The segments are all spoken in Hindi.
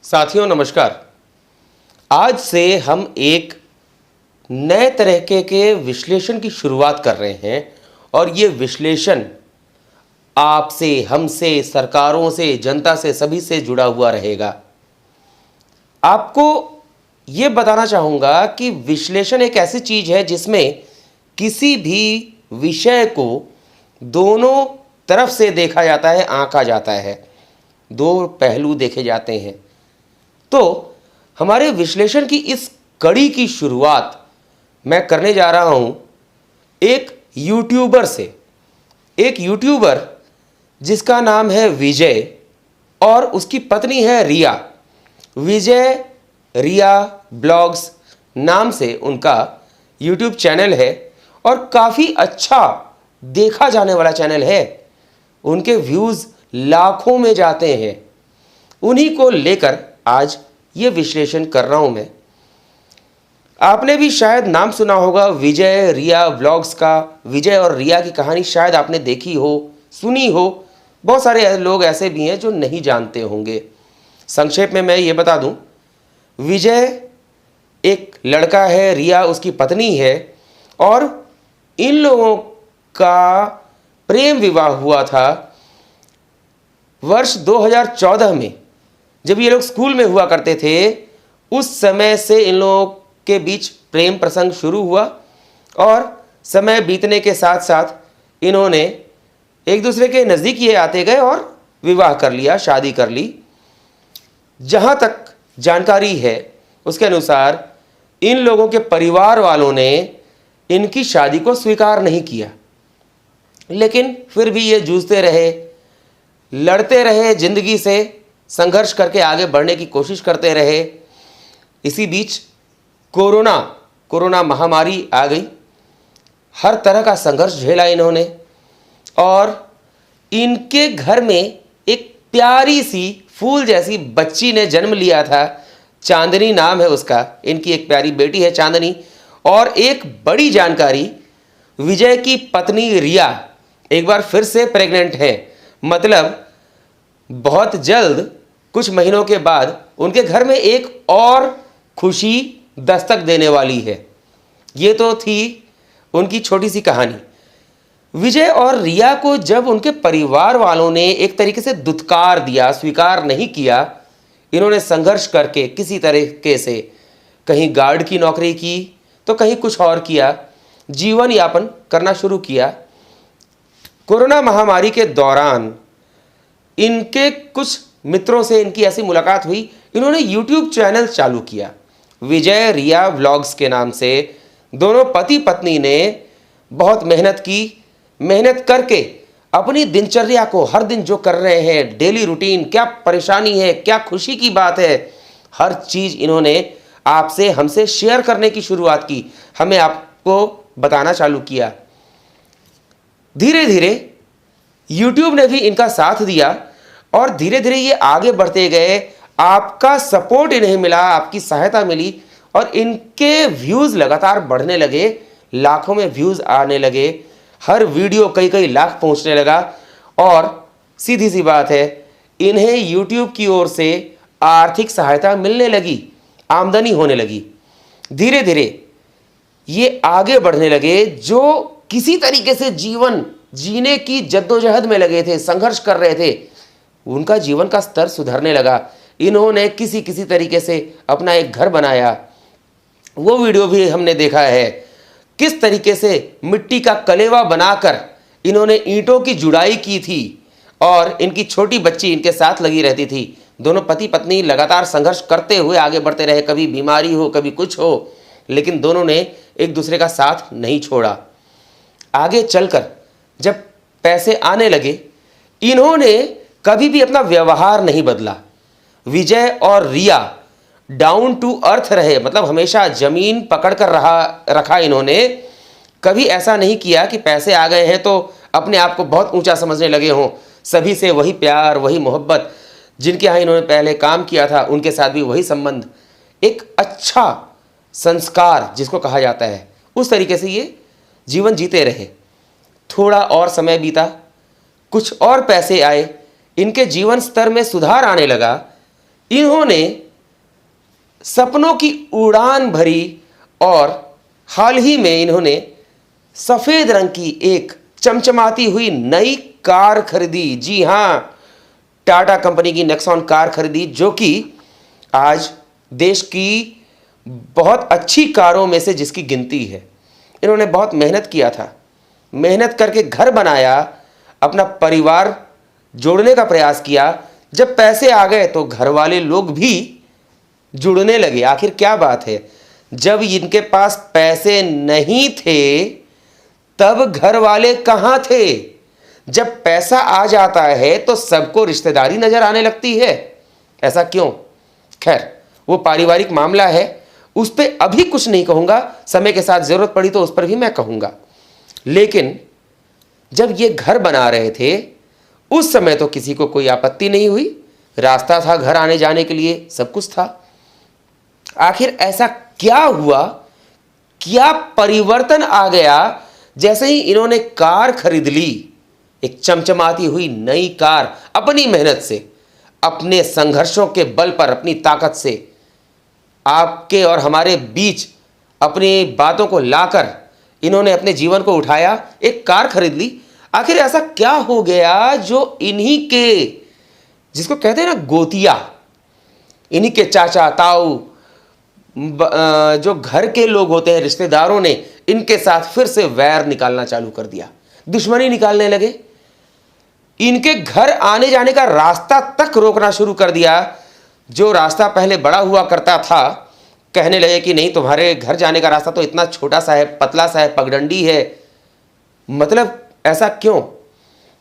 साथियों नमस्कार। आज से हम एक नए तरीके के विश्लेषण की शुरुआत कर रहे हैं और ये विश्लेषण आपसे, हमसे, सरकारों से, जनता से, सभी से जुड़ा हुआ रहेगा। आपको ये बताना चाहूँगा कि विश्लेषण एक ऐसी चीज़ है जिसमें किसी भी विषय को दोनों तरफ से देखा जाता है, आंका जाता है, दो पहलू देखे जाते हैं। तो हमारे विश्लेषण की इस कड़ी की शुरुआत मैं करने जा रहा हूं एक यूट्यूबर से। एक यूट्यूबर जिसका नाम है विजय और उसकी पत्नी है रिया। विजय रिया ब्लॉग्स नाम से उनका यूट्यूब चैनल है और काफ़ी अच्छा देखा जाने वाला चैनल है। उनके व्यूज़ लाखों में जाते हैं। उन्हीं को लेकर आज ये विश्लेषण कर रहा हूं मैं। आपने भी शायद नाम सुना होगा विजय रिया व्लॉग्स का। विजय और रिया की कहानी शायद आपने देखी हो, सुनी हो। बहुत सारे लोग ऐसे भी हैं जो नहीं जानते होंगे। संक्षेप में मैं ये बता दूं, विजय एक लड़का है, रिया उसकी पत्नी है और इन लोगों का प्रेम विवाह हुआ था वर्ष 2014 में। जब ये लोग स्कूल में हुआ करते थे उस समय से इन लोगों के बीच प्रेम प्रसंग शुरू हुआ और समय बीतने के साथ साथ इन्होंने एक दूसरे के नज़दीक ये आते गए और विवाह कर लिया, शादी कर ली। जहाँ तक जानकारी है उसके अनुसार इन लोगों के परिवार वालों ने इनकी शादी को स्वीकार नहीं किया, लेकिन फिर भी ये जूझते रहे, लड़ते रहे, जिंदगी से संघर्ष करके आगे बढ़ने की कोशिश करते रहे। इसी बीच कोरोना महामारी आ गई। हर तरह का संघर्ष झेला इन्होंने और इनके घर में एक प्यारी सी फूल जैसी बच्ची ने जन्म लिया था। चांदनी नाम है उसका। इनकी एक प्यारी बेटी है चांदनी। और एक बड़ी जानकारी, विजय की पत्नी रिया एक बार फिर से प्रेग्नेंट है। मतलब बहुत जल्द, कुछ महीनों के बाद उनके घर में एक और खुशी दस्तक देने वाली है। ये तो थी उनकी छोटी सी कहानी। विजय और रिया को जब उनके परिवार वालों ने एक तरीके से दुत्कार दिया, स्वीकार नहीं किया, इन्होंने संघर्ष करके किसी तरीके से कहीं गार्ड की नौकरी की तो कहीं कुछ और किया, जीवन यापन करना शुरू किया। कोरोना महामारी के दौरान इनके कुछ मित्रों से इनकी ऐसी मुलाकात हुई, इन्होंने यूट्यूब चैनल चालू किया विजय रिया व्लॉग्स के नाम से। दोनों पति पत्नी ने बहुत मेहनत की। मेहनत करके अपनी दिनचर्या को, हर दिन जो कर रहे हैं, डेली रूटीन, क्या परेशानी है, क्या खुशी की बात है, हर चीज़ इन्होंने आपसे, हमसे शेयर करने की शुरुआत की, हमें आपको बताना चालू किया। धीरे धीरे यूट्यूब ने भी इनका साथ दिया और धीरे धीरे ये आगे बढ़ते गए। आपका सपोर्ट इन्हें मिला, आपकी सहायता मिली और इनके व्यूज़ लगातार बढ़ने लगे। लाखों में व्यूज़ आने लगे। हर वीडियो कई कई लाख पहुंचने लगा और सीधी सी बात है, इन्हें यूट्यूब की ओर से आर्थिक सहायता मिलने लगी, आमदनी होने लगी। धीरे धीरे ये आगे बढ़ने लगे। जो किसी तरीके से जीवन जीने की जद्दोजहद में लगे थे, संघर्ष कर रहे थे, उनका जीवन का स्तर सुधरने लगा। इन्होंने किसी तरीके से अपना एक घर बनाया। वो वीडियो भी हमने देखा है, किस तरीके से मिट्टी का कलेवा बनाकर इन्होंने ईंटों की जुड़ाई की थी और इनकी छोटी बच्ची इनके साथ लगी रहती थी। दोनों पति पत्नी लगातार संघर्ष करते हुए आगे बढ़ते रहे। कभी बीमारी हो, कभी कुछ हो, लेकिन दोनों ने एक दूसरे का साथ नहीं छोड़ा। आगे चलकर जब पैसे आने लगे, इन्होंने कभी भी अपना व्यवहार नहीं बदला। विजय और रिया डाउन टू अर्थ रहे, मतलब हमेशा जमीन पकड़ कर रखा इन्होंने। कभी ऐसा नहीं किया कि पैसे आ गए हैं तो अपने आप को बहुत ऊंचा समझने लगे हों। सभी से वही प्यार, वही मोहब्बत, जिनके यहाँ इन्होंने पहले काम किया था उनके साथ भी वही संबंध, एक अच्छा संस्कार जिसको कहा जाता है, उस तरीके से ये जीवन जीते रहे। थोड़ा और समय बीता, कुछ और पैसे आए, इनके जीवन स्तर में सुधार आने लगा। इन्होंने सपनों की उड़ान भरी और हाल ही में इन्होंने सफेद रंग की एक चमचमाती हुई नई कार खरीदी। जी हां, टाटा कंपनी की नेक्सॉन कार खरीदी, जो कि आज देश की बहुत अच्छी कारों में से जिसकी गिनती है। इन्होंने बहुत मेहनत किया था, मेहनत करके घर बनाया, अपना परिवार जोड़ने का प्रयास किया। जब पैसे आ गए तो घर वाले लोग भी जुड़ने लगे। आखिर क्या बात है, जब इनके पास पैसे नहीं थे तब घर वाले कहां थे? जब पैसा आ जाता है तो सबको रिश्तेदारी नजर आने लगती है। ऐसा क्यों? खैर, वो पारिवारिक मामला है, उस पर अभी कुछ नहीं कहूंगा, समय के साथ जरूरत पड़ी तो उस पर भी मैं कहूंगा। लेकिन जब ये घर बना रहे थे उस समय तो किसी को कोई आपत्ति नहीं हुई, रास्ता था घर आने जाने के लिए, सब कुछ था। आखिर ऐसा क्या हुआ, क्या परिवर्तन आ गया जैसे ही इन्होंने कार खरीद ली? एक चमचमाती हुई नई कार, अपनी मेहनत से, अपने संघर्षों के बल पर, अपनी ताकत से आपके और हमारे बीच अपनी बातों को लाकर इन्होंने अपने जीवन को उठाया, एक कार खरीद ली। आखिर ऐसा क्या हो गया जो इन्हीं के, जिसको कहते हैं ना गोतिया, इन्हीं के चाचा ताऊ, जो घर के लोग होते हैं, रिश्तेदारों ने इनके साथ फिर से वैर निकालना चालू कर दिया, दुश्मनी निकालने लगे, इनके घर आने जाने का रास्ता तक रोकना शुरू कर दिया। जो रास्ता पहले बड़ा हुआ करता था, कहने लगे कि नहीं, तुम्हारे घर जाने का रास्ता तो इतना छोटा सा है, पतला सा है, पगडंडी है। मतलब ऐसा क्यों?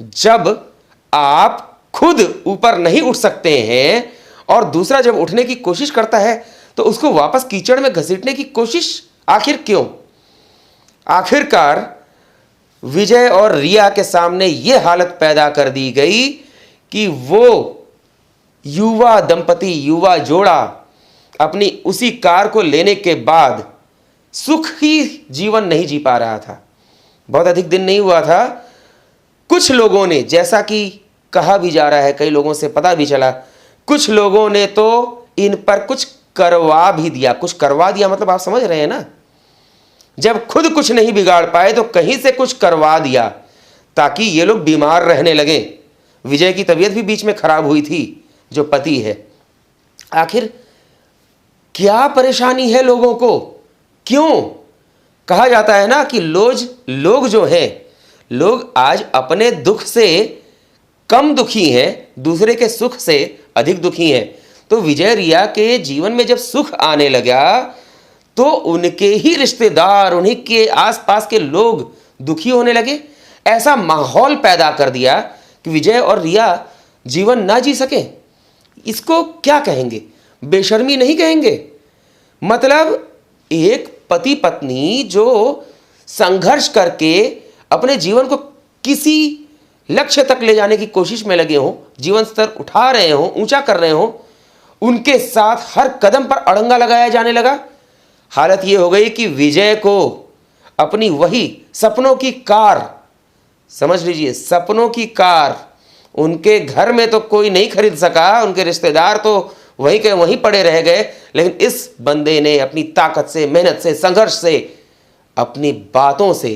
जब आप खुद ऊपर नहीं उठ सकते हैं और दूसरा जब उठने की कोशिश करता है तो उसको वापस कीचड़ में घसीटने की कोशिश, आखिर क्यों? आखिरकार विजय और रिया के सामने यह हालत पैदा कर दी गई कि वो युवा दंपति, युवा जोड़ा अपनी उसी कार को लेने के बाद सुखी जीवन नहीं जी पा रहा था। बहुत अधिक दिन नहीं हुआ था, कुछ लोगों ने, जैसा कि कहा भी जा रहा है, कई लोगों से पता भी चला, कुछ लोगों ने तो इन पर कुछ करवा भी दिया। कुछ करवा दिया मतलब आप समझ रहे हैं ना, जब खुद कुछ नहीं बिगाड़ पाए तो कहीं से कुछ करवा दिया ताकि ये लोग बीमार रहने लगे। विजय की तबीयत भी बीच में खराब हुई थी, जो पति है। आखिर क्या परेशानी है लोगों को? क्यों? कहा जाता है ना कि लोग जो हैं, लोग आज अपने दुख से कम दुखी हैं, दूसरे के सुख से अधिक दुखी हैं। तो विजय रिया के जीवन में जब सुख आने लगा तो उनके ही रिश्तेदार, उन्हीं के आसपास के लोग दुखी होने लगे। ऐसा माहौल पैदा कर दिया कि विजय और रिया जीवन ना जी सके। इसको क्या कहेंगे? बेशर्मी नहीं कहेंगे। मतलब एक पति पत्नी जो संघर्ष करके अपने जीवन को किसी लक्ष्य तक ले जाने की कोशिश में लगे हों, जीवन स्तर उठा रहे हों, ऊंचा कर रहे हों, उनके साथ हर कदम पर अड़ंगा लगाया जाने लगा। हालत यह हो गई कि विजय को अपनी वही सपनों की कार, समझ लीजिए सपनों की कार, उनके घर में तो कोई नहीं खरीद सका, उनके रिश्तेदार तो वहीं के वहीं पड़े रह गए, लेकिन इस बंदे ने अपनी ताकत से, मेहनत से, संघर्ष से, अपनी बातों से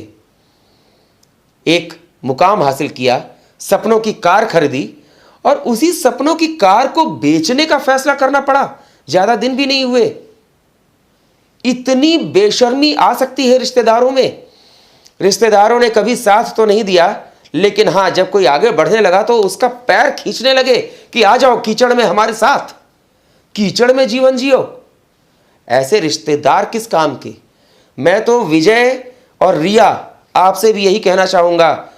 एक मुकाम हासिल किया, सपनों की कार खरीदी और उसी सपनों की कार को बेचने का फैसला करना पड़ा। ज्यादा दिन भी नहीं हुए। इतनी बेशर्मी आ सकती है रिश्तेदारों में। रिश्तेदारों ने कभी साथ तो नहीं दिया, लेकिन हां, जब कोई आगे बढ़ने लगा तो उसका पैर खींचने लगे कि आ जाओ कीचड़ में हमारे साथ, कीचड़ में जीवन जियो। ऐसे रिश्तेदार किस काम के? मैं तो विजय और रिया आपसे भी यही कहना चाहूंगा,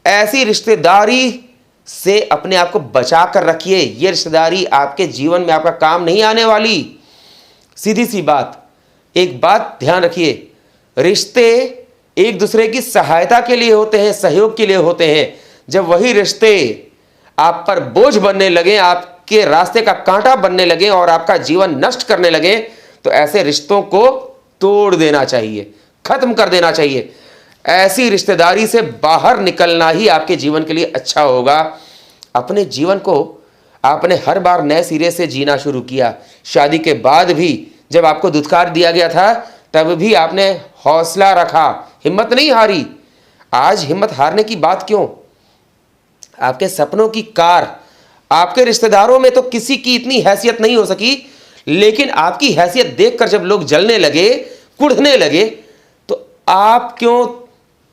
ऐसी रिश्तेदारी से अपने आप को बचा कर रखिए। यह रिश्तेदारी आपके जीवन में आपका काम नहीं आने वाली। सीधी सी बात, एक बात ध्यान रखिए, रिश्ते एक दूसरे की सहायता के लिए होते हैं, सहयोग के लिए होते हैं। जब वही रिश्ते आप पर बोझ बनने लगे, आपके रास्ते का कांटा बनने लगे और आपका जीवन नष्ट करने लगे, तो ऐसे रिश्तों को तोड़ देना चाहिए, खत्म कर देना चाहिए। ऐसी रिश्तेदारी से बाहर निकलना ही आपके जीवन के लिए अच्छा होगा। अपने जीवन को आपने हर बार नए सिरे से जीना शुरू किया। शादी के बाद भी जब आपको दुत्कार दिया गया था तब भी आपने हौसला रखा, हिम्मत नहीं हारी। आज हिम्मत हारने की बात क्यों? आपके सपनों की कार, आपके रिश्तेदारों में तो किसी की इतनी हैसियत नहीं हो सकी, लेकिन आपकी हैसियत देखकर जब लोग जलने लगे, कुढ़ने लगे, तो आप क्यों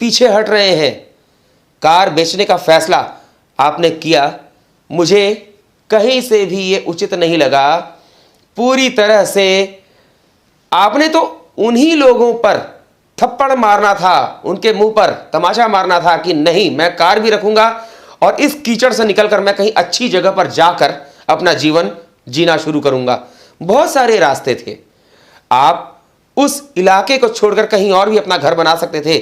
पीछे हट रहे हैं? कार बेचने का फैसला आपने किया, मुझे कहीं से भी ये उचित नहीं लगा। पूरी तरह से आपने तो उन्हीं लोगों पर थप्पड़ मारना था, उनके मुंह पर तमाचा मारना था कि नहीं, मैं कार भी रखूंगा और इस कीचड़ से निकलकर मैं कहीं अच्छी जगह पर जाकर अपना जीवन जीना शुरू करूंगा। बहुत सारे रास्ते थे। आप उस इलाके को छोड़कर कहीं और भी अपना घर बना सकते थे।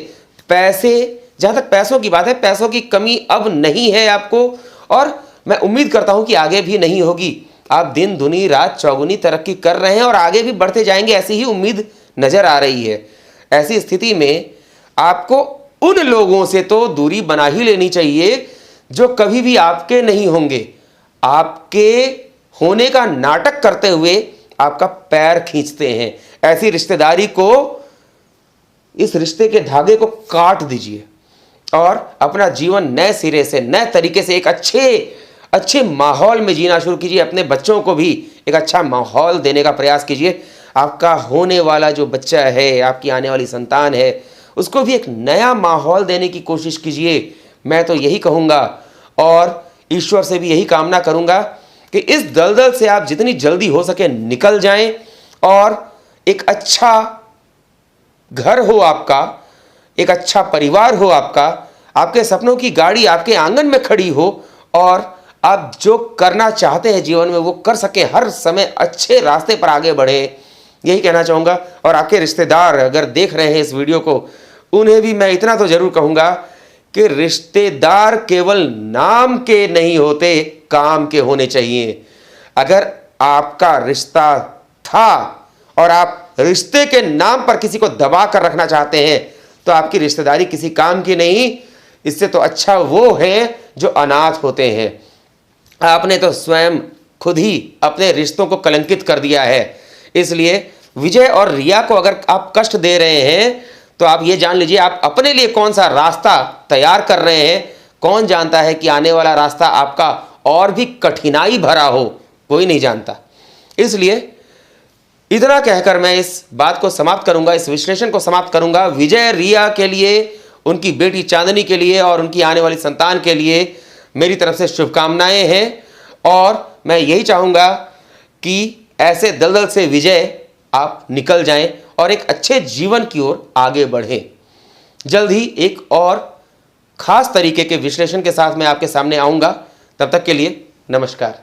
पैसे, जहां तक पैसों की बात है, पैसों की कमी अब नहीं है आपको, और मैं उम्मीद करता हूं कि आगे भी नहीं होगी। आप दिन दुनी रात चौगुनी तरक्की कर रहे हैं और आगे भी बढ़ते जाएंगे, ऐसी ही उम्मीद नजर आ रही है। ऐसी स्थिति में आपको उन लोगों से तो दूरी बना ही लेनी चाहिए जो कभी भी आपके नहीं होंगे, आपके होने का नाटक करते हुए आपका पैर खींचते हैं। ऐसी रिश्तेदारी को, इस रिश्ते के धागे को काट दीजिए और अपना जीवन नए सिरे से, नए तरीके से, एक अच्छे माहौल में जीना शुरू कीजिए। अपने बच्चों को भी एक अच्छा माहौल देने का प्रयास कीजिए। आपका होने वाला जो बच्चा है, आपकी आने वाली संतान है, उसको भी एक नया माहौल देने की कोशिश कीजिए। मैं तो यही कहूँगा और ईश्वर से भी यही कामना करूँगा कि इस दलदल से आप जितनी जल्दी हो सके निकल जाएं और एक अच्छा घर हो आपका, एक अच्छा परिवार हो आपका, आपके सपनों की गाड़ी आपके आंगन में खड़ी हो और आप जो करना चाहते हैं जीवन में वो कर सकें, हर समय अच्छे रास्ते पर आगे बढ़े, यही कहना चाहूँगा। और आपके रिश्तेदार अगर देख रहे हैं इस वीडियो को, उन्हें भी मैं इतना तो ज़रूर कहूँगा कि रिश्तेदार केवल नाम के नहीं होते, काम के होने चाहिए। अगर आपका रिश्ता था और आप रिश्ते के नाम पर किसी को दबा कर रखना चाहते हैं तो आपकी रिश्तेदारी किसी काम की नहीं। इससे तो अच्छा वो है जो अनाथ होते हैं। आपने तो स्वयं खुद ही अपने रिश्तों को कलंकित कर दिया है। इसलिए विजय और रिया को अगर आप कष्ट दे रहे हैं तो आप ये जान लीजिए आप अपने लिए कौन सा रास्ता तैयार कर रहे हैं। कौन जानता है कि आने वाला रास्ता आपका और भी कठिनाई भरा हो, कोई नहीं जानता। इसलिए इतना कहकर मैं इस बात को समाप्त करूंगा, इस विश्लेषण को समाप्त करूंगा। विजय रिया के लिए, उनकी बेटी चांदनी के लिए और उनकी आने वाली संतान के लिए मेरी तरफ से शुभकामनाएं हैं और मैं यही चाहूँगा कि ऐसे दलदल से विजय आप निकल जाएं और एक अच्छे जीवन की ओर आगे बढ़ें। जल्द ही एक और ख़ास तरीके के विश्लेषण के साथ मैं आपके सामने आऊँगा। तब तक के लिए नमस्कार।